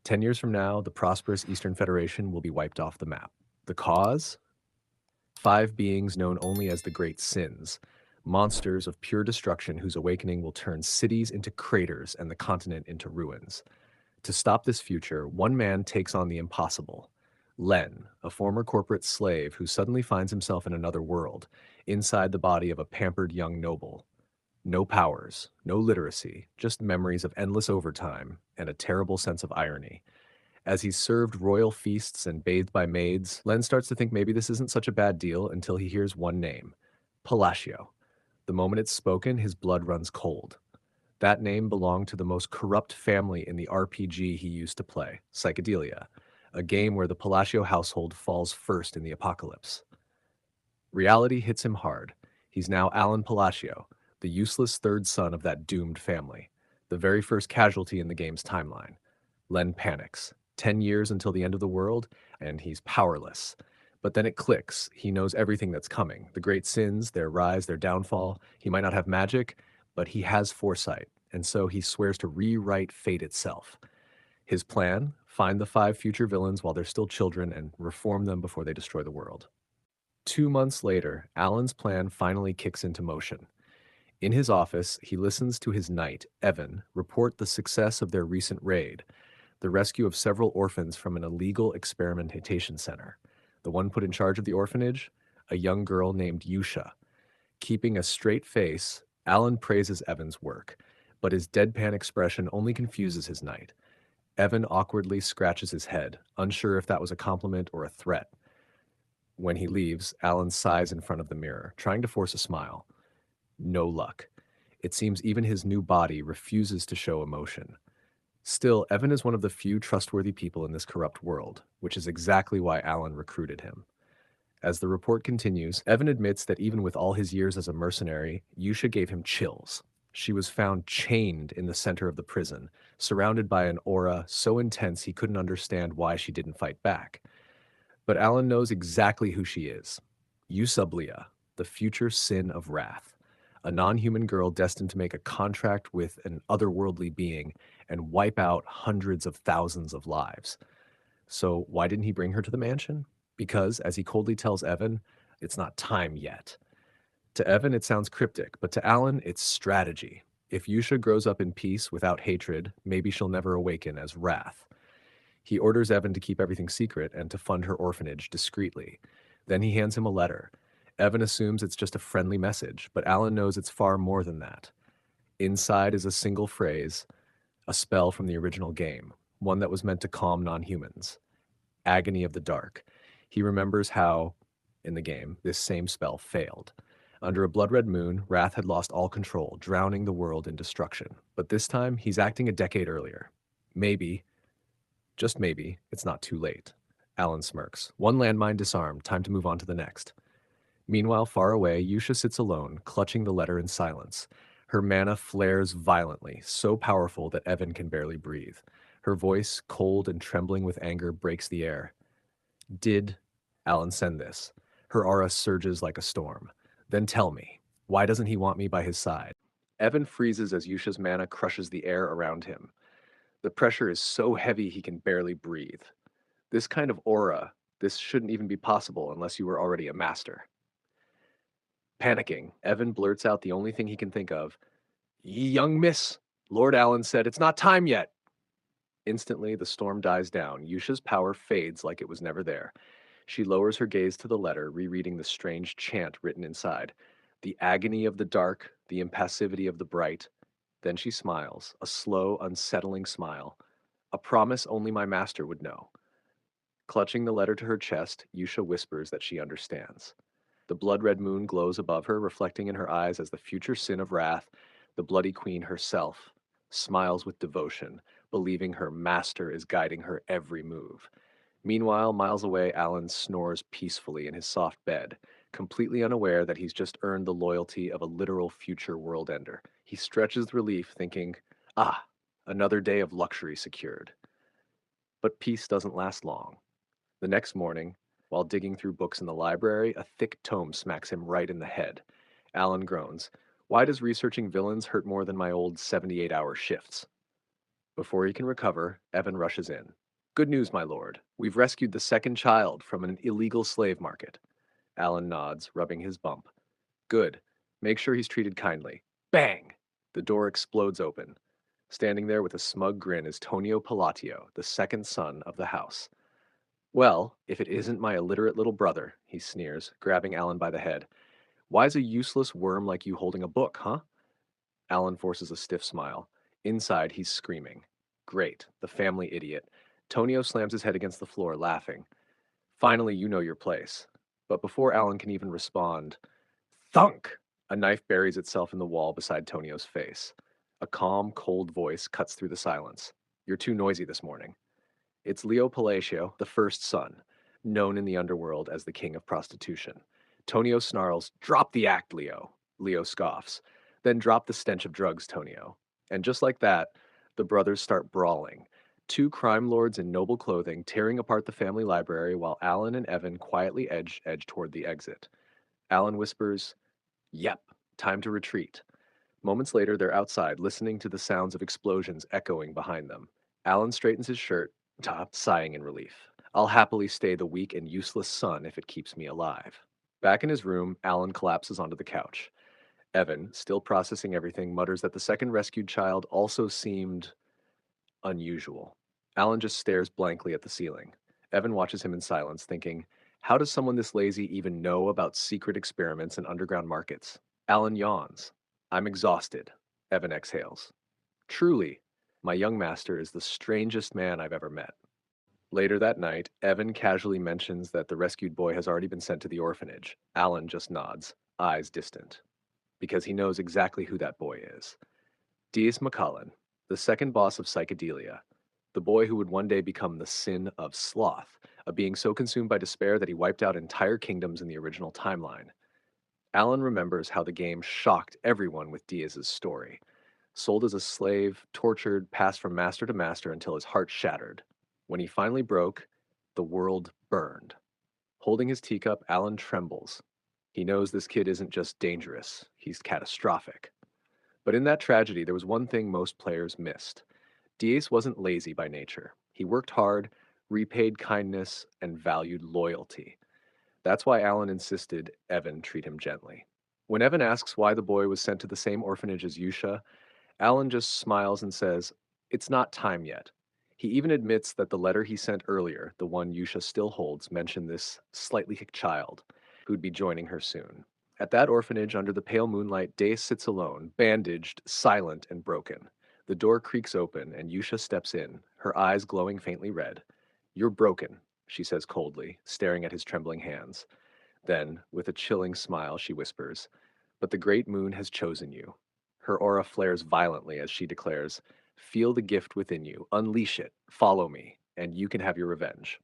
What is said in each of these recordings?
10 years from now, the prosperous Eastern Federation will be wiped off the map. The cause? Five beings known only as the Great Sins, monsters of pure destruction whose awakening will turn cities into craters and the continent into ruins. To stop this future, one man takes on the impossible. Len, a former corporate slave who suddenly finds himself in another world, inside the body of a pampered young noble. No powers, no literacy, just memories of endless overtime and a terrible sense of irony. As he's served royal feasts and bathed by maids, Len starts to think maybe this isn't such a bad deal until he hears one name, Palacio. The moment it's spoken, his blood runs cold. That name belonged to the most corrupt family in the RPG he used to play, Psychedelia, a game where the Palacio household falls first in the apocalypse. Reality hits him hard. He's now Alan Palacio, the useless third son of that doomed family, the very first casualty in the game's timeline. Len panics. 10 years until the end of the world, and he's powerless. But then it clicks. He knows everything that's coming. The great sins, their rise, their downfall. He might not have magic, but he has foresight, and so he swears to rewrite fate itself. His plan? Find the five future villains while they're still children and reform them before they destroy the world. 2 months later, Alan's plan finally kicks into motion. In his office, he listens to his knight, Evan, report the success of their recent raid, the rescue of several orphans from an illegal experimentation center. The one put in charge of the orphanage, a young girl named Yusha. Keeping a straight face, Alan praises Evan's work, but his deadpan expression only confuses his knight. Evan awkwardly scratches his head, unsure if that was a compliment or a threat. When he leaves, Alan sighs in front of the mirror, trying to force a smile. No luck. It seems even his new body refuses to show emotion. Still, Evan is one of the few trustworthy people in this corrupt world, which is exactly why Alan recruited him. As the report continues, Evan admits that even with all his years as a mercenary, Yusha gave him chills. She was found chained in the center of the prison, surrounded by an aura so intense he couldn't understand why she didn't fight back. But Alan knows exactly who she is. Euseblia, the future sin of wrath, a non-human girl destined to make a contract with an otherworldly being and wipe out hundreds of thousands of lives. So why didn't he bring her to the mansion? Because, as he coldly tells Evan, it's not time yet. To Evan, it sounds cryptic, but to Alan, it's strategy. If Yusha grows up in peace without hatred, maybe she'll never awaken as wrath. He orders Evan to keep everything secret and to fund her orphanage discreetly. Then he hands him a letter. Evan assumes it's just a friendly message, but Alan knows it's far more than that. Inside is a single phrase, a spell from the original game, one that was meant to calm non-humans. Agony of the Dark. He remembers how, in the game, this same spell failed. Under a blood-red moon, Wrath had lost all control, drowning the world in destruction. But this time, he's acting a decade earlier. Maybe, just maybe, it's not too late. Alan smirks. One landmine disarmed, time to move on to the next. Meanwhile, far away, Yusha sits alone, clutching the letter in silence. Her mana flares violently, so powerful that Evan can barely breathe. Her voice, cold and trembling with anger, breaks the air. Did Alan send this? Her aura surges like a storm. Then tell me, why doesn't he want me by his side? Evan freezes as Yusha's mana crushes the air around him. The pressure is so heavy he can barely breathe. This kind of aura, this shouldn't even be possible unless you were already a master. Panicking, Evan blurts out the only thing he can think of. Young miss, Lord Allen said, it's not time yet. Instantly, the storm dies down. Yusha's power fades like it was never there. She lowers her gaze to the letter, rereading the strange chant written inside. The agony of the dark, the impassivity of the bright. Then she smiles, a slow, unsettling smile. A promise only my master would know. Clutching the letter to her chest, Yusha whispers that she understands. The blood-red moon glows above her, reflecting in her eyes as the future sin of wrath, the bloody queen herself, smiles with devotion, believing her master is guiding her every move. Meanwhile, miles away, Alan snores peacefully in his soft bed, completely unaware that he's just earned the loyalty of a literal future world ender. He stretches with relief, thinking, another day of luxury secured. But peace doesn't last long. The next morning, while digging through books in the library, a thick tome smacks him right in the head. Alan groans. Why does researching villains hurt more than my old 78-hour shifts? Before he can recover, Evan rushes in. Good news, my lord. We've rescued the second child from an illegal slave market. Alan nods, rubbing his bump. Good. Make sure he's treated kindly. Bang! The door explodes open. Standing there with a smug grin is Tonio Palatio, the second son of the house. Well, if it isn't my illiterate little brother, he sneers, grabbing Alan by the head. Why's a useless worm like you holding a book, huh? Alan forces a stiff smile. Inside, he's screaming. Great, the family idiot. Tonio slams his head against the floor, laughing. Finally, you know your place. But before Alan can even respond, thunk! A knife buries itself in the wall beside Tonio's face. A calm, cold voice cuts through the silence. You're too noisy this morning. It's Leo Palacio, the first son, known in the underworld as the king of prostitution. Tonio snarls, Drop the act, Leo. Leo scoffs. Then drop the stench of drugs, Tonio. And just like that, the brothers start brawling. Two crime lords in noble clothing tearing apart the family library while Alan and Evan quietly edge toward the exit. Alan whispers, Yep, time to retreat. Moments later, they're outside, listening to the sounds of explosions echoing behind them. Alan straightens his shirt, sighing in relief. I'll happily stay the weak and useless son if it keeps me alive. Back in his room, Alan collapses onto the couch. Evan, still processing everything, mutters that the second rescued child also seemed unusual. Alan just stares blankly at the ceiling. Evan watches him in silence, thinking, how does someone this lazy even know about secret experiments and underground markets? Alan yawns. I'm exhausted. Evan exhales. Truly, my young master is the strangest man I've ever met. Later that night, Evan casually mentions that the rescued boy has already been sent to the orphanage. Alan just nods, eyes distant, because he knows exactly who that boy is. Deus McCullen, the second boss of psychedelia, the boy who would one day become the sin of sloth, a being so consumed by despair that he wiped out entire kingdoms in the original timeline. Alan remembers how the game shocked everyone with Diaz's story. Sold as a slave, tortured, passed from master to master until his heart shattered. When he finally broke, the world burned. Holding his teacup, Alan trembles. He knows this kid isn't just dangerous, he's catastrophic. But in that tragedy, there was one thing most players missed. Diaz wasn't lazy by nature. He worked hard, repaid kindness, and valued loyalty. That's why Alan insisted Evan treat him gently. When Evan asks why the boy was sent to the same orphanage as Yusha, Alan just smiles and says, It's not time yet. He even admits that the letter he sent earlier, the one Yusha still holds, mentioned this slightly hick child who'd be joining her soon. At that orphanage under the pale moonlight, Dace sits alone, bandaged, silent, and broken. The door creaks open and Yusha steps in, her eyes glowing faintly red. You're broken, she says coldly, staring at his trembling hands. Then, with a chilling smile, she whispers, But the great moon has chosen you. Her aura flares violently as she declares, Feel the gift within you, unleash it, follow me, and you can have your revenge.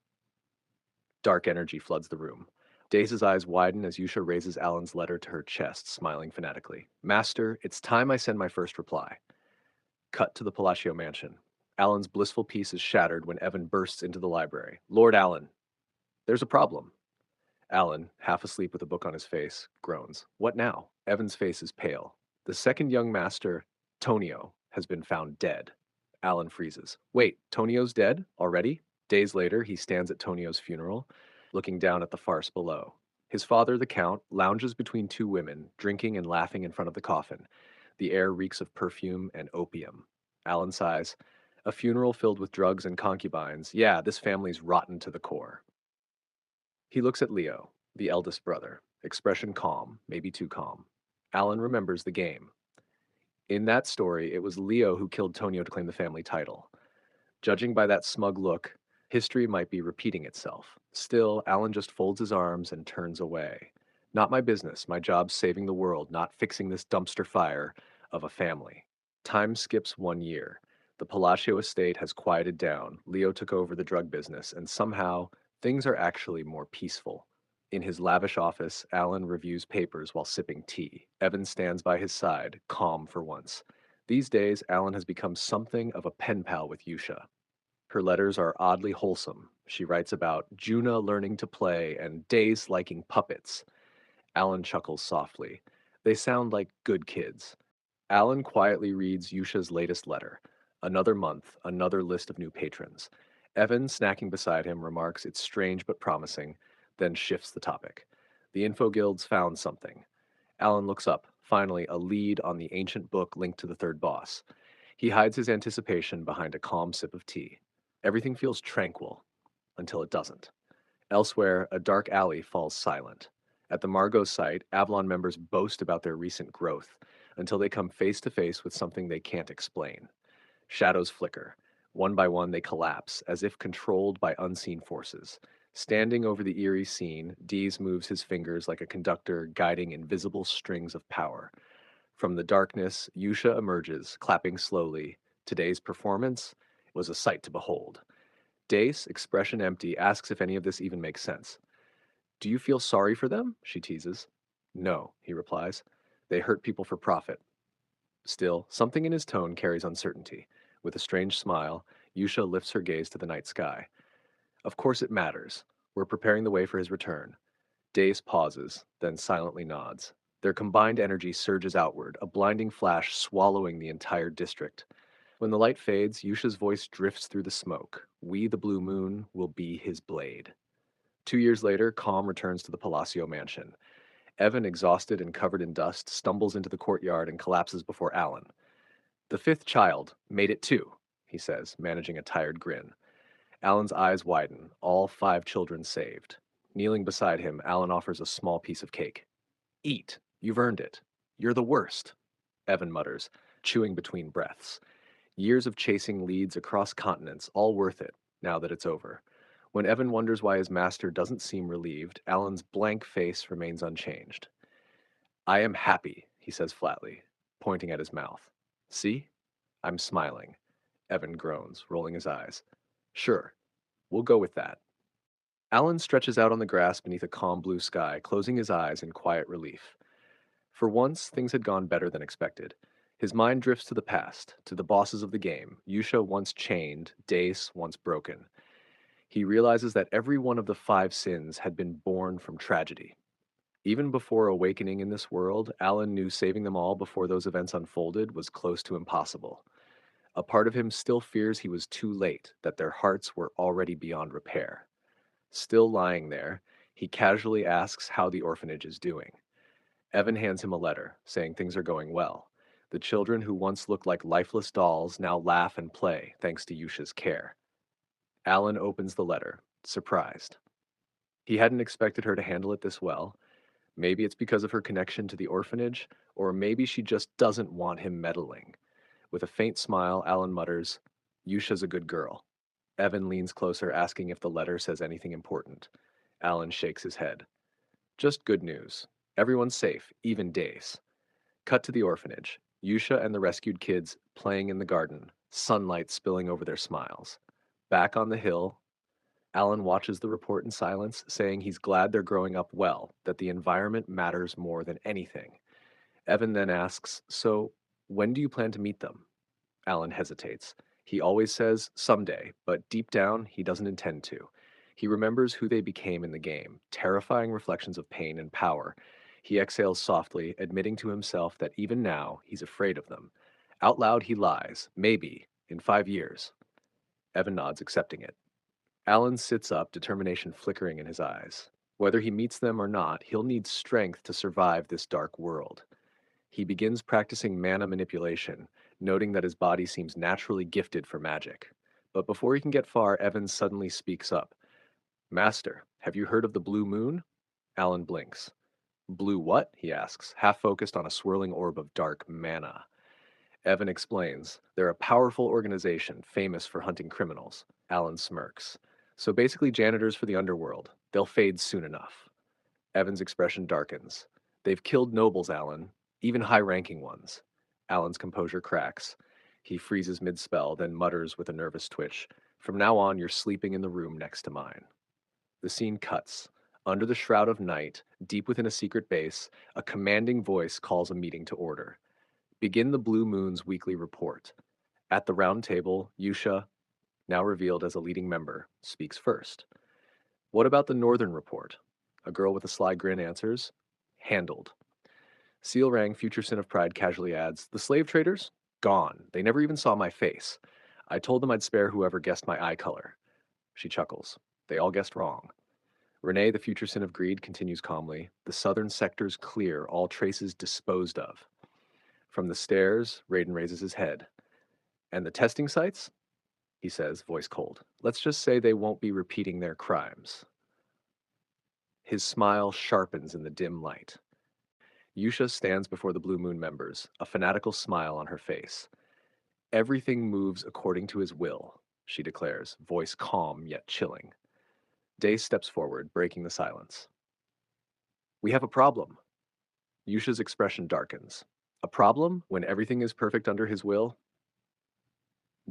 Dark energy floods the room. Dace's eyes widen as Yusha raises Alan's letter to her chest, smiling fanatically. Master, it's time I send my first reply. Cut to the Palacio mansion. Alan's blissful peace is shattered when Evan bursts into the library. Lord Alan, there's a problem. Alan, half asleep with a book on his face, groans. What now? Evan's face is pale. The second young master, Tonio, has been found dead. Alan freezes. Wait, Tonio's dead? Already? Days later, he stands at Tonio's funeral, looking down at the farce below. His father, the Count, lounges between two women, drinking and laughing in front of the coffin. The air reeks of perfume and opium. Alan sighs. A funeral filled with drugs and concubines. Yeah, this family's rotten to the core. He looks at Leo, the eldest brother, expression calm, maybe too calm. Alan remembers the game. In that story, it was Leo who killed Tonio to claim the family title. Judging by that smug look, history might be repeating itself. Still, Alan just folds his arms and turns away. Not my business. My job's saving the world, not fixing this dumpster fire of a family. Time skips 1 year. The Palacio estate has quieted down. Leo took over the drug business, and somehow things are actually more peaceful. In his lavish office, Alan reviews papers while sipping tea. Evan stands by his side, calm for once. These days, Alan has become something of a pen pal with Yusha. Her letters are oddly wholesome. She writes about Juna learning to play and Days liking puppets. Alan chuckles softly. They sound like good kids. Alan quietly reads Yusha's latest letter. Another month, another list of new patrons. Evan, snacking beside him, remarks it's strange but promising, then shifts the topic. The Info Guild's found something. Alan looks up, finally, a lead on the ancient book linked to the third boss. He hides his anticipation behind a calm sip of tea. Everything feels tranquil until it doesn't. Elsewhere, a dark alley falls silent. At the Margot site, Avalon members boast about their recent growth until they come face to face with something they can't explain. Shadows flicker. One by one, they collapse, as if controlled by unseen forces. Standing over the eerie scene, Dees moves his fingers like a conductor guiding invisible strings of power. From the darkness, Yusha emerges, clapping slowly. Today's performance was a sight to behold. Dace, expression empty, asks if any of this even makes sense. Do you feel sorry for them? She teases. No, he replies. They hurt people for profit. Still, something in his tone carries uncertainty. With a strange smile, Yusha lifts her gaze to the night sky. Of course it matters. We're preparing the way for his return. Dace pauses, then silently nods. Their combined energy surges outward, a blinding flash swallowing the entire district. When the light fades, Yusha's voice drifts through the smoke. We, the Blue Moon, will be his blade. 2 years later, Calm returns to the Palacio mansion. Evan, exhausted and covered in dust, stumbles into the courtyard and collapses before Alan. The fifth child made it too, he says, managing a tired grin. Alan's eyes widen, all 5 children saved. Kneeling beside him, Alan offers a small piece of cake. Eat. You've earned it. You're the worst, Evan mutters, chewing between breaths. Years of chasing leads across continents, all worth it, now that it's over. When Evan wonders why his master doesn't seem relieved, Alan's blank face remains unchanged. I am happy, he says flatly, pointing at his mouth. See? I'm smiling. Evan groans, rolling his eyes. Sure, we'll go with that. Alan stretches out on the grass beneath a calm blue sky, closing his eyes in quiet relief. For once, things had gone better than expected. His mind drifts to the past, to the bosses of the game, Yusha once chained, Dace once broken. He realizes that every one of the 5 sins had been born from tragedy. Even before awakening in this world, Alan knew saving them all before those events unfolded was close to impossible. A part of him still fears he was too late, that their hearts were already beyond repair. Still lying there, he casually asks how the orphanage is doing. Evan hands him a letter, saying things are going well. The children who once looked like lifeless dolls now laugh and play, thanks to Yusha's care. Alan opens the letter, surprised. He hadn't expected her to handle it this well. Maybe it's because of her connection to the orphanage, or maybe she just doesn't want him meddling. With a faint smile, Alan mutters, Yusha's a good girl. Evan leans closer, asking if the letter says anything important. Alan shakes his head. Just good news. Everyone's safe, even Dace. Cut to the orphanage. Yusha and the rescued kids playing in the garden, sunlight spilling over their smiles. Back on the hill, Alan watches the report in silence, saying he's glad they're growing up well, that the environment matters more than anything. Evan then asks, so, when do you plan to meet them? Alan hesitates. He always says someday, but deep down, he doesn't intend to. He remembers who they became in the game, terrifying reflections of pain and power. He exhales softly, admitting to himself that even now, he's afraid of them. Out loud, he lies, maybe, in 5 years. Evan nods, accepting it. Alan sits up, determination flickering in his eyes. Whether he meets them or not, he'll need strength to survive this dark world. He begins practicing mana manipulation, noting that his body seems naturally gifted for magic. But before he can get far, Evan suddenly speaks up. Master, have you heard of the Blue Moon? Alan blinks. Blue what? He asks, half focused on a swirling orb of dark mana. Evan explains. They're a powerful organization famous for hunting criminals. Alan smirks. So basically janitors for the underworld. They'll fade soon enough. Evan's expression darkens. They've killed nobles, Alan, even high-ranking ones. Alan's composure cracks. He freezes mid-spell, then mutters with a nervous twitch. From now on, you're sleeping in the room next to mine. The scene cuts. Under the shroud of night, deep within a secret base, a commanding voice calls a meeting to order. Begin the Blue Moon's weekly report. At the round table, Yusha, now revealed as a leading member, speaks first. What about the Northern report? A girl with a sly grin answers, handled. Seal Rang, future Sin of Pride, casually adds, the slave traders? Gone. They never even saw my face. I told them I'd spare whoever guessed my eye color. She chuckles. They all guessed wrong. Renee, the future sin of greed, continues calmly. The southern sector's clear, all traces disposed of. From the stairs, Raiden raises his head. And the testing sites? He says, voice cold. Let's just say they won't be repeating their crimes. His smile sharpens in the dim light. Yusha stands before the Blue Moon members, a fanatical smile on her face. Everything moves according to his will, she declares, voice calm yet chilling. Day steps forward, breaking the silence. We have a problem. Yusha's expression darkens. A problem when everything is perfect under his will?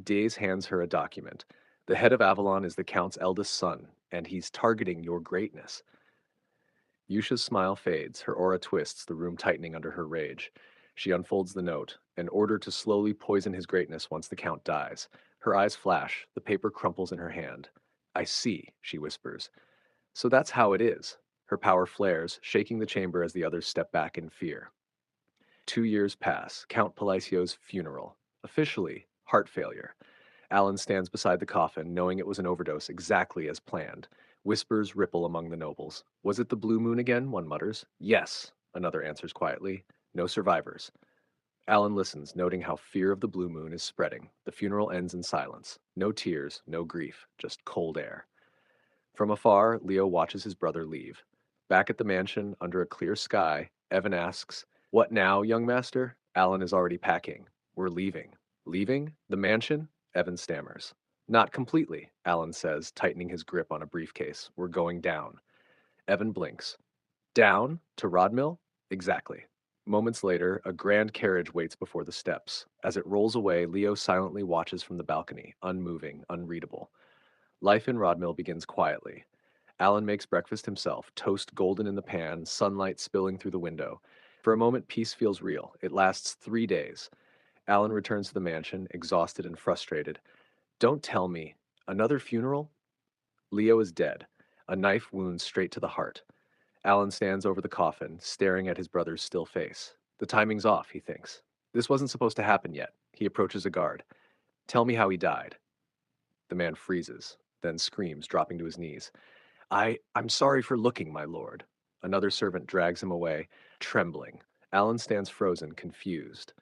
Days hands her a document. The head of Avalon is the Count's eldest son, and he's targeting your greatness. Yusha's smile fades, her aura twists, the room tightening under her rage. She unfolds the note, an order to slowly poison his greatness once the Count dies. Her eyes flash, the paper crumples in her hand. I see, she whispers. So that's how it is. Her power flares, shaking the chamber as the others step back in fear. 2 years pass, Count Palacio's funeral. Officially, heart failure. Alan stands beside the coffin, knowing it was an overdose exactly as planned. Whispers ripple among the nobles. Was it the Blue Moon again? One mutters. Yes, another answers quietly. No survivors. Alan listens, noting how fear of the Blue Moon is spreading. The funeral ends in silence. No tears, no grief, just cold air. From afar, Leo watches his brother leave. Back at the mansion, under a clear sky, Evan asks, What now, young master? Alan is already packing. We're leaving. Leaving? The mansion? Evan stammers. Not completely, Alan says, tightening his grip on a briefcase. We're going down. Evan blinks. Down? To Rodmill? Exactly. Moments later, a grand carriage waits before the steps. As it rolls away, Leo silently watches from the balcony, unmoving, unreadable. Life in Rodmill begins quietly. Alan makes breakfast himself, toast golden in the pan, sunlight spilling through the window. For a moment, peace feels real. It lasts 3 days. Alan returns to the mansion, exhausted and frustrated. Don't tell me. Another funeral? Leo is dead. A knife wound straight to the heart. Alan stands over the coffin, staring at his brother's still face. The timing's off, he thinks. This wasn't supposed to happen yet. He approaches a guard. Tell me how he died. The man freezes, then screams, dropping to his knees. I'm sorry for looking, my lord. Another servant drags him away, trembling. Alan stands frozen, confused.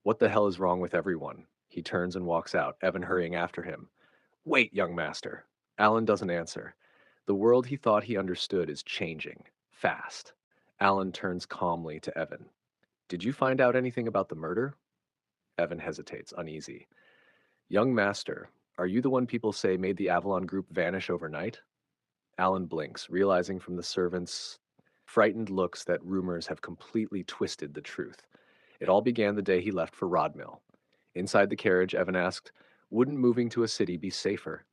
What the hell is wrong with everyone? He turns and walks out, Evan hurrying after him. Wait, young master. Alan doesn't answer. The world he thought he understood is changing, fast. Alan turns calmly to Evan. Did you find out anything about the murder? Evan hesitates, uneasy. Young master, are you the one people say made the Avalon group vanish overnight? Alan blinks, realizing from the servants' frightened looks that rumors have completely twisted the truth. It all began the day he left for Rodmill. Inside the carriage, Evan asked, Wouldn't moving to a city be safer?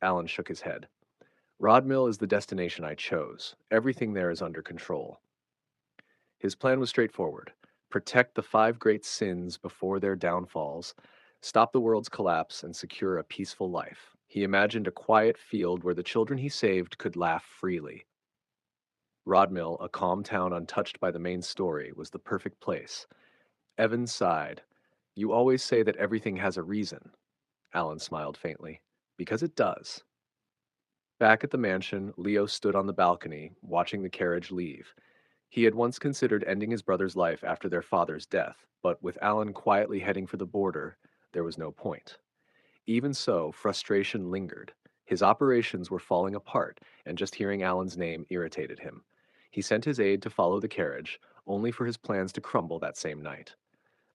Alan shook his head. Rodmill is the destination I chose. Everything there is under control. His plan was straightforward. Protect the 5 great sins before their downfalls, stop the world's collapse, and secure a peaceful life. He imagined a quiet field where the children he saved could laugh freely. Rodmill, a calm town untouched by the main story, was the perfect place. Evan sighed. You always say that everything has a reason. Alan smiled faintly. Because it does. Back at the mansion, Leo stood on the balcony, watching the carriage leave. He had once considered ending his brother's life after their father's death, but with Alan quietly heading for the border, there was no point. Even so, frustration lingered. His operations were falling apart, and just hearing Alan's name irritated him. He sent his aide to follow the carriage, only for his plans to crumble that same night.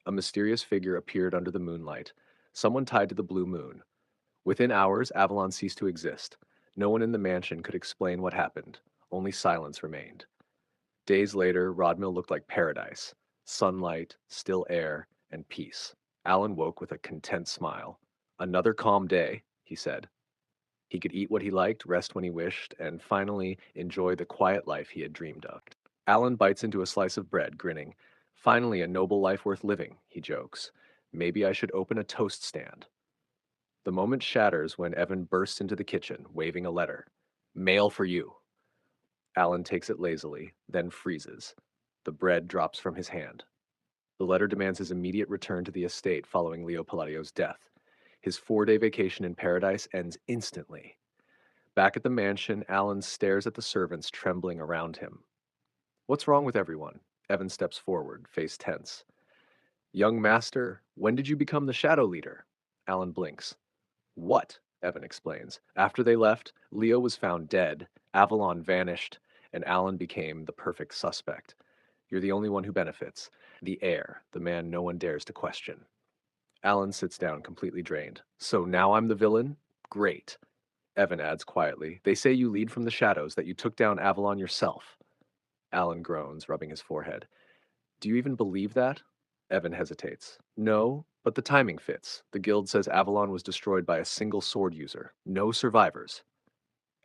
A mysterious figure appeared under the moonlight, someone tied to the Blue Moon. Within hours, Avalon ceased to exist. No one in the mansion could explain what happened. Only silence remained. Days later, Rodmill looked like paradise. Sunlight, still air, and peace. Alan woke with a content smile. Another calm day, he said. He could eat what he liked, rest when he wished, and finally enjoy the quiet life he had dreamed of. Alan bites into a slice of bread, grinning. Finally, a noble life worth living, he jokes. Maybe I should open a toast stand. The moment shatters when Evan bursts into the kitchen, waving a letter. Mail for you. Alan takes it lazily, then freezes. The bread drops from his hand. The letter demands his immediate return to the estate following Leo Palladio's death. His 4-day vacation in paradise ends instantly. Back at the mansion, Alan stares at the servants trembling around him. What's wrong with everyone? Evan steps forward, face tense. Young master, when did you become the shadow leader? Alan blinks. What? Evan explains. After they left, Leo was found dead, Avalon vanished, and Alan became the perfect suspect. You're the only one who benefits. The heir, the man no one dares to question. Alan sits down, completely drained. So now I'm the villain? Great. Evan adds quietly. They say you lead from the shadows, that you took down Avalon yourself. Alan groans, rubbing his forehead. Do you even believe that? Evan hesitates. No, but the timing fits. The guild says Avalon was destroyed by a single sword user. No survivors.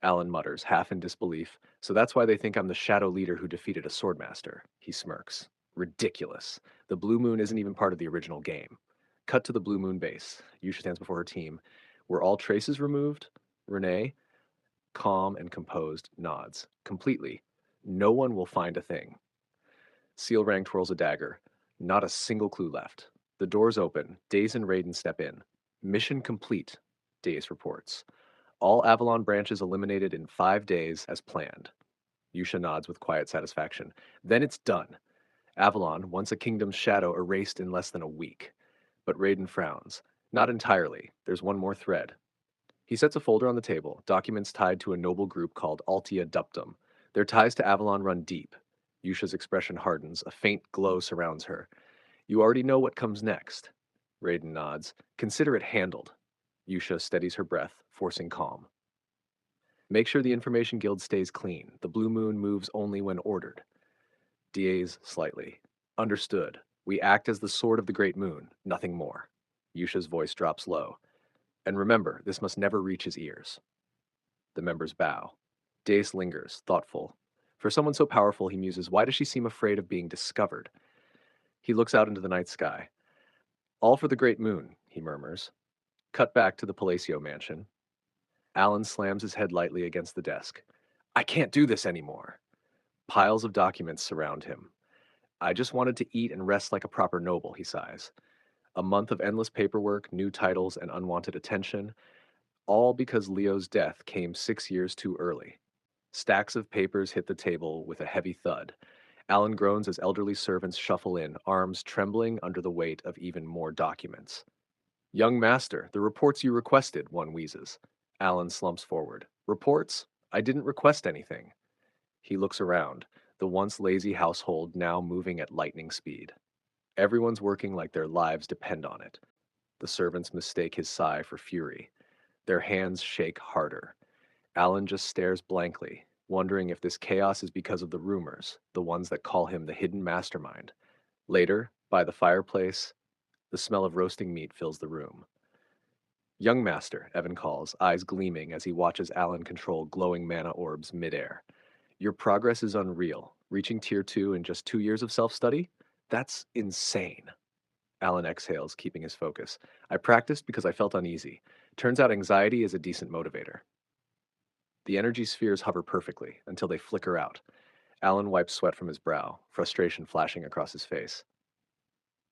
Alan mutters, half in disbelief. So that's why they think I'm the shadow leader who defeated a swordmaster. He smirks. Ridiculous. The Blue Moon isn't even part of the original game. Cut to the Blue Moon base. Yusha stands before her team. Were all traces removed? Renee, calm and composed, nods. Completely. No one will find a thing. Seal Rang twirls a dagger. Not a single clue left. The doors open. Daze and Raiden step in. Mission complete, Daze reports. All Avalon branches eliminated in 5 days as planned. Yusha nods with quiet satisfaction. Then it's done. Avalon, once a kingdom's shadow, erased in less than a week. But Raiden frowns. Not entirely. There's one more thread. He sets a folder on the table, documents tied to a noble group called Altia Duptum. Their ties to Avalon run deep. Yusha's expression hardens. A faint glow surrounds her. You already know what comes next. Raiden nods. Consider it handled. Yusha steadies her breath, forcing calm. Make sure the Information Guild stays clean. The Blue Moon moves only when ordered. Daze slightly. Understood. We act as the sword of the Great Moon, nothing more. Yusha's voice drops low. And remember, this must never reach his ears. The members bow. Dace lingers, thoughtful. For someone so powerful, he muses, why does she seem afraid of being discovered? He looks out into the night sky. All for the Great Moon, he murmurs. Cut back to the Palacio mansion. Alan slams his head lightly against the desk. I can't do this anymore. Piles of documents surround him. I just wanted to eat and rest like a proper noble, he sighs. A month of endless paperwork, new titles, and unwanted attention, all because Leo's death came 6 years too early. Stacks of papers hit the table with a heavy thud. Alan groans as elderly servants shuffle in, arms trembling under the weight of even more documents. Young master, the reports you requested, one wheezes. Alan slumps forward. Reports? I didn't request anything. He looks around, the once lazy household now moving at lightning speed. Everyone's working like their lives depend on it. The servants mistake his sigh for fury. Their hands shake harder. Alan just stares blankly, wondering if this chaos is because of the rumors, the ones that call him the hidden mastermind. Later, by the fireplace, the smell of roasting meat fills the room. Young master, Evan calls, eyes gleaming as he watches Alan control glowing mana orbs midair. Your progress is unreal. Reaching tier 2 in just 2 years of self-study? That's insane. Alan exhales, keeping his focus. I practiced because I felt uneasy. Turns out anxiety is a decent motivator. The energy spheres hover perfectly until they flicker out. Alan wipes sweat from his brow, frustration flashing across his face.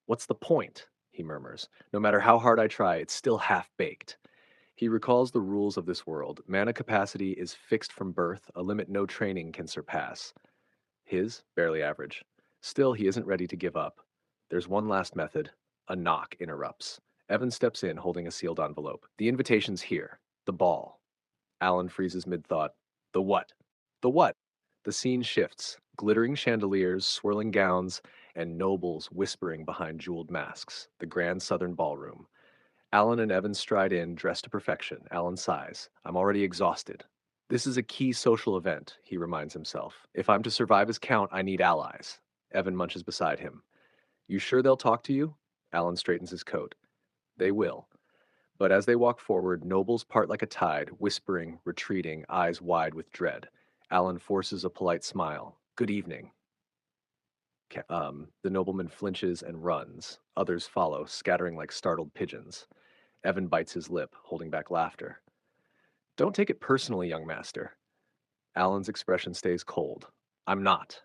What's the point? He murmurs. No matter how hard I try, it's still half-baked. He recalls the rules of this world. Mana capacity is fixed from birth, a limit no training can surpass. His, barely average. Still, he isn't ready to give up. There's one last method. A knock interrupts. Evan steps in, holding a sealed envelope. The invitation's here. The ball. Alan freezes mid-thought. The what? The what? The scene shifts. Glittering chandeliers, swirling gowns, and nobles whispering behind jeweled masks. The grand southern ballroom. Alan and Evan stride in, dressed to perfection. Alan sighs. I'm already exhausted. This is a key social event, he reminds himself. If I'm to survive as Count, I need allies. Evan munches beside him. You sure they'll talk to you? Alan straightens his coat. They will. But as they walk forward, nobles part like a tide, whispering, retreating, eyes wide with dread. Alan forces a polite smile. Good evening. The nobleman flinches and runs. Others follow, scattering like startled pigeons. Evan bites his lip, holding back laughter. Don't take it personally, young master. Alan's expression stays cold. I'm not.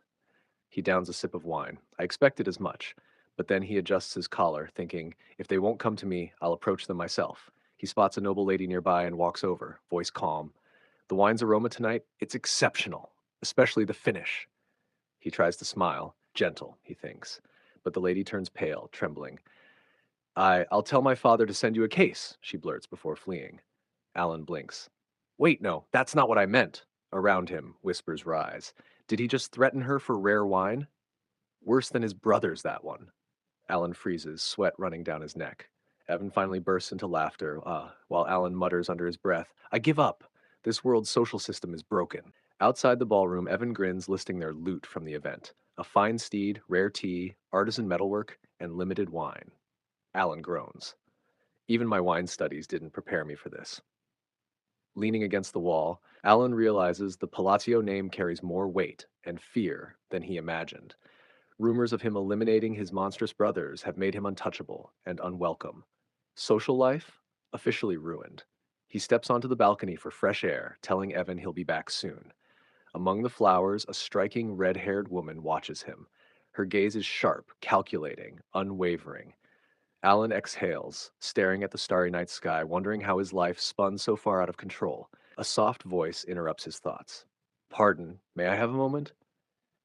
He downs a sip of wine. I expected as much. But then he adjusts his collar, thinking, if they won't come to me, I'll approach them myself. He spots a noble lady nearby and walks over, voice calm. The wine's aroma tonight, it's exceptional, especially the finish. He tries to smile, gentle, he thinks. But the lady turns pale, trembling. I'll tell my father to send you a case, she blurts before fleeing. Alan blinks. Wait, no, that's not what I meant. Around him, whispers rise. Did he just threaten her for rare wine? Worse than his brother's, that one. Alan freezes, sweat running down his neck. Evan finally bursts into laughter, while Alan mutters under his breath, I give up. This world's social system is broken. Outside the ballroom, Evan grins, listing their loot from the event. A fine steed, rare tea, artisan metalwork, and limited wine. Alan groans. Even my wine studies didn't prepare me for this. Leaning against the wall, Alan realizes the Palatio name carries more weight and fear than he imagined. Rumors of him eliminating his monstrous brothers have made him untouchable and unwelcome. Social life? Officially ruined. He steps onto the balcony for fresh air, telling Evan he'll be back soon. Among the flowers, a striking red-haired woman watches him. Her gaze is sharp, calculating, unwavering. Alan exhales, staring at the starry night sky, wondering how his life spun so far out of control. A soft voice interrupts his thoughts. Pardon, may I have a moment?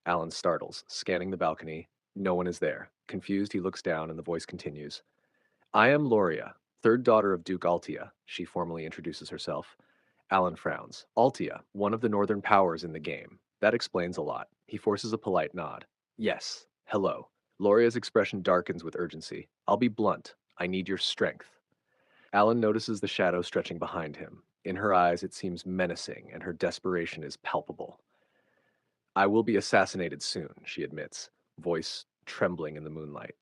Alan startles, scanning the balcony. No one is there. Confused, he looks down and the voice continues. I am Loria, third daughter of Duke Altia, she formally introduces herself. Alan frowns. Altia, one of the northern powers in the game. That explains a lot. He forces a polite nod. Yes, hello. Loria's expression darkens with urgency. I'll be blunt. I need your strength. Alan notices the shadow stretching behind him. In her eyes, it seems menacing, and her desperation is palpable. I will be assassinated soon, she admits, voice trembling in the moonlight.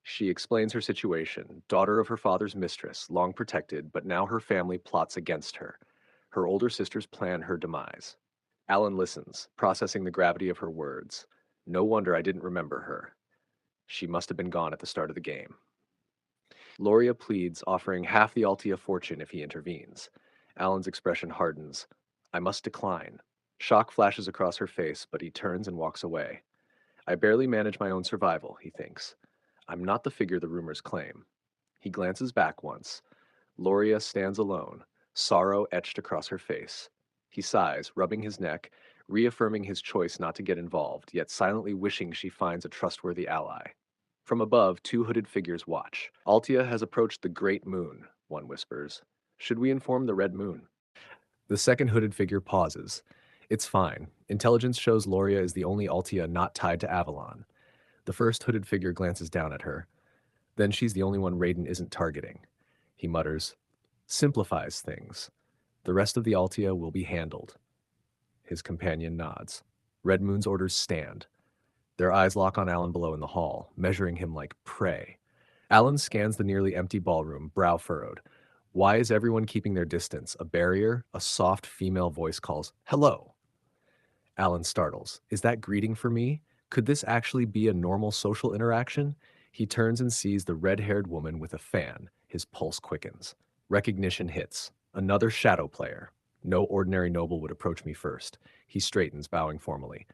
She explains her situation, daughter of her father's mistress, long protected, but now her family plots against her. Her older sisters plan her demise. Alan listens, processing the gravity of her words. No wonder I didn't remember her. She must have been gone at the start of the game. Loria pleads, offering half the Altia fortune if he intervenes. Alan's expression hardens. I must decline. Shock flashes across her face, but he turns and walks away. I barely manage my own survival, he thinks. I'm not the figure the rumors claim. He glances back once. Loria stands alone, sorrow etched across her face. He sighs, rubbing his neck, reaffirming his choice not to get involved, yet silently wishing she finds a trustworthy ally. From above, two hooded figures watch. Altia has approached the Great Moon, one whispers. Should we inform the Red Moon? The second hooded figure pauses. It's fine. Intelligence shows Loria is the only Altia not tied to Avalon. The first hooded figure glances down at her. Then she's the only one Raiden isn't targeting. He mutters, simplifies things. The rest of the Altia will be handled. His companion nods. Red Moon's orders stand. Their eyes lock on Alan below in the hall, measuring him like prey. Alan scans the nearly empty ballroom, brow furrowed. Why is everyone keeping their distance? A barrier? A soft female voice calls, hello. Alan startles. Is that greeting for me? Could this actually be a normal social interaction? He turns and sees the red-haired woman with a fan. His pulse quickens. Recognition hits. Another shadow player. No ordinary noble would approach me first. He straightens, bowing formally.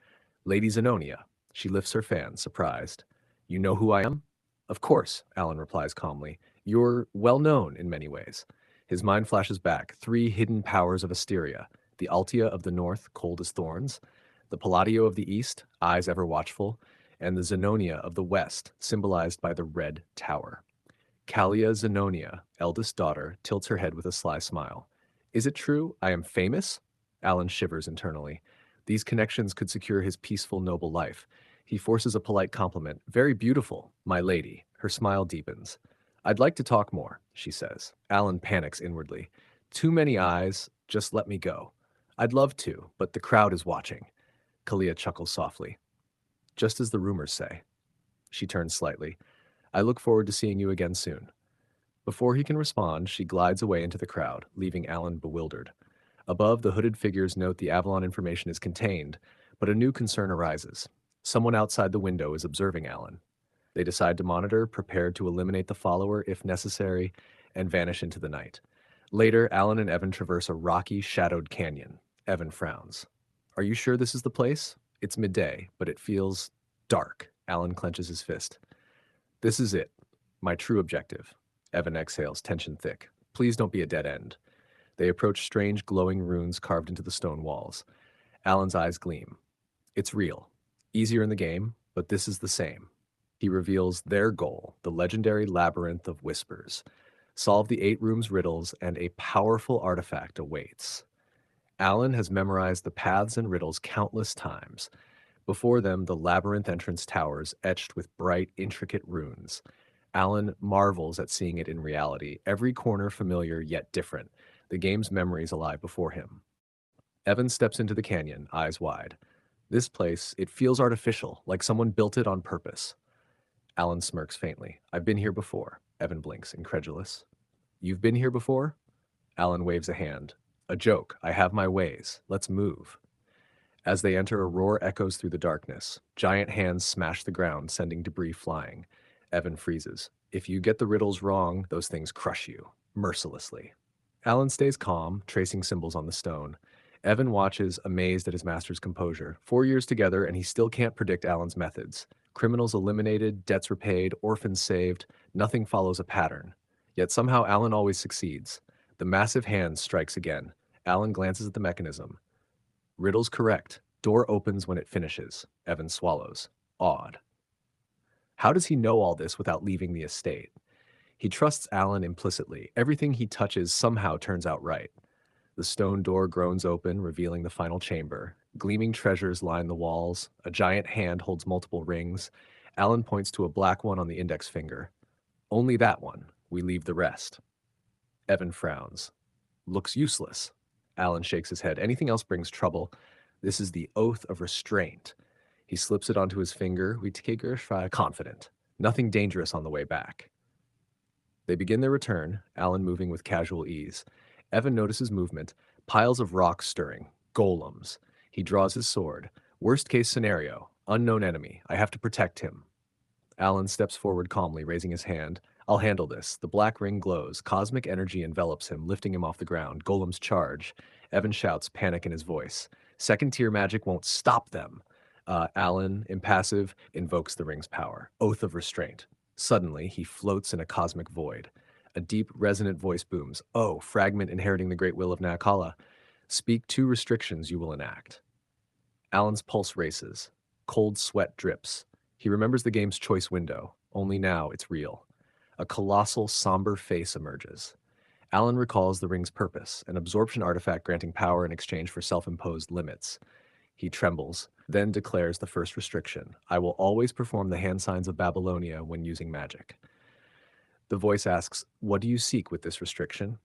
Lady Zenonia. She lifts her fan, surprised. You know who I am? Of course, Alan replies calmly. You're well known in many ways. His mind flashes back. 3 hidden powers of Asteria. The Altia of the north, cold as thorns. The Palladio of the east, eyes ever watchful. And the Zenonia of the west, symbolized by the red tower. Kalia Zenonia, eldest daughter, tilts her head with a sly smile. Is it true I am famous? Alan shivers internally. These connections could secure his peaceful, noble life. He forces a polite compliment. Very beautiful, my lady. Her smile deepens. I'd like to talk more, she says. Alan panics inwardly. Too many eyes, just let me go. I'd love to, but the crowd is watching. Kalia chuckles softly. Just as the rumors say. She turns slightly. I look forward to seeing you again soon. Before he can respond, she glides away into the crowd, leaving Alan bewildered. Above, the hooded figures note the Avalon information is contained, but a new concern arises. Someone outside the window is observing Alan. They decide to monitor, prepared to eliminate the follower if necessary, and vanish into the night. Later, Alan and Evan traverse a rocky, shadowed canyon. Evan frowns. Are you sure this is the place? It's midday, but it feels dark. Alan clenches his fist. This is it. My true objective. Evan exhales, tension thick. Please don't be a dead end. They approach strange glowing runes carved into the stone walls. Alan's eyes gleam. It's real. Easier in the game, but this is the same. He reveals their goal, the legendary Labyrinth of Whispers. Solve the 8 rooms riddles, and a powerful artifact awaits. Alan has memorized the paths and riddles countless times. Before them, the labyrinth entrance towers etched with bright, intricate runes. Alan marvels at seeing it in reality, every corner familiar yet different, the game's memories alive before him. Evan steps into the canyon, eyes wide. This place, it feels artificial, like someone built it on purpose. Alan smirks faintly. I've been here before. Evan blinks, incredulous. You've been here before? Alan waves a hand. A joke. I have my ways. Let's move. As they enter, a roar echoes through the darkness. Giant hands smash the ground, sending debris flying. Evan freezes. If you get the riddles wrong, those things crush you, mercilessly. Alan stays calm, tracing symbols on the stone. Evan watches, amazed at his master's composure. 4 years together, and he still can't predict Alan's methods. Criminals eliminated, debts repaid, orphans saved. Nothing follows a pattern. Yet somehow Alan always succeeds. The massive hand strikes again. Alan glances at the mechanism. Riddle's correct. Door opens when it finishes. Evan swallows. Awed. How does he know all this without leaving the estate? He trusts Alan implicitly. Everything he touches somehow turns out right. The stone door groans open, revealing the final chamber. Gleaming treasures line the walls. A giant hand holds multiple rings. Alan points to a black one on the index finger. Only that one. We leave the rest. Evan frowns. Looks useless. Alan shakes his head. Anything else brings trouble. This is the oath of restraint. He slips it onto his finger. We take confident. Nothing dangerous on the way back. They begin their return, Alan moving with casual ease. Evan notices movement, piles of rocks stirring, golems. He draws his sword. Worst case scenario, unknown enemy. I have to protect him. Alan steps forward calmly, raising his hand. I'll handle this. The black ring glows. Cosmic energy envelops him, lifting him off the ground. Golems charge. Evan shouts, panic in his voice. Second-tier magic won't stop them. Alan, impassive, invokes the ring's power. Oath of restraint. Suddenly, he floats in a cosmic void. A deep, resonant voice booms. Oh, fragment inheriting the great will of Nakala. Speak 2 restrictions you will enact. Alan's pulse races. Cold sweat drips. He remembers the game's choice window. Only now it's real. A colossal, somber face emerges. Alan recalls the ring's purpose, an absorption artifact granting power in exchange for self-imposed limits. He trembles, then declares the first restriction. I will always perform the hand signs of Babylonia when using magic. The voice asks, what do you seek with this restriction?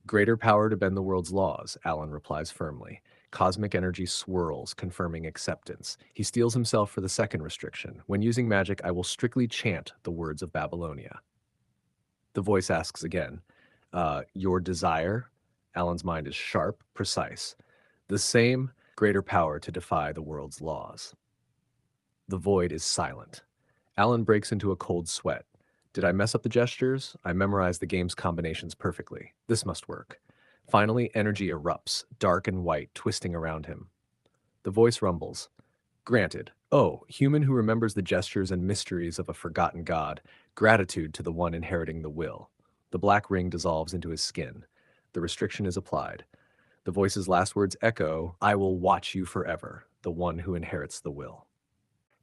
Greater power to bend the world's laws, Alan replies firmly. Cosmic energy swirls, confirming acceptance. He steels himself for the second restriction. When using magic, I will strictly chant the words of Babylonia. The voice asks again, your desire? Alan's mind is sharp, precise. The same, greater power to defy the world's laws. The void is silent. Alan breaks into a cold sweat. Did I mess up the gestures? I memorized the game's combinations perfectly. This must work. Finally, energy erupts, dark and white, twisting around him. The voice rumbles. Granted. Oh, human who remembers the gestures and mysteries of a forgotten god, gratitude to the one inheriting the will. The black ring dissolves into his skin. The restriction is applied. The voice's last words echo, I will watch you forever, the one who inherits the will.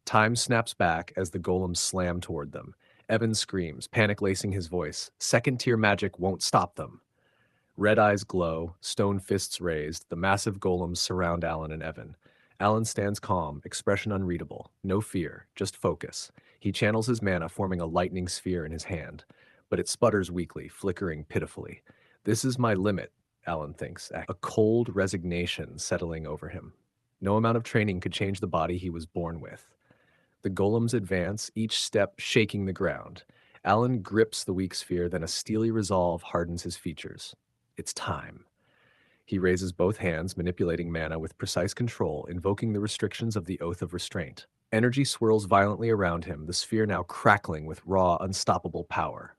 Time snaps back as the golems slam toward them. Evan screams, panic lacing his voice. Second-tier magic won't stop them. Red eyes glow, stone fists raised. The massive golems surround Alan and Evan. Alan stands calm, expression unreadable. No fear, just focus. He channels his mana, forming a lightning sphere in his hand. But it sputters weakly, flickering pitifully. This is my limit, Alan thinks, a cold resignation settling over him. No amount of training could change the body he was born with. The golems advance, each step shaking the ground. Alan grips the weak sphere, then a steely resolve hardens his features. It's time. He raises both hands, manipulating mana with precise control, invoking the restrictions of the Oath of Restraint. Energy swirls violently around him, the sphere now crackling with raw, unstoppable power.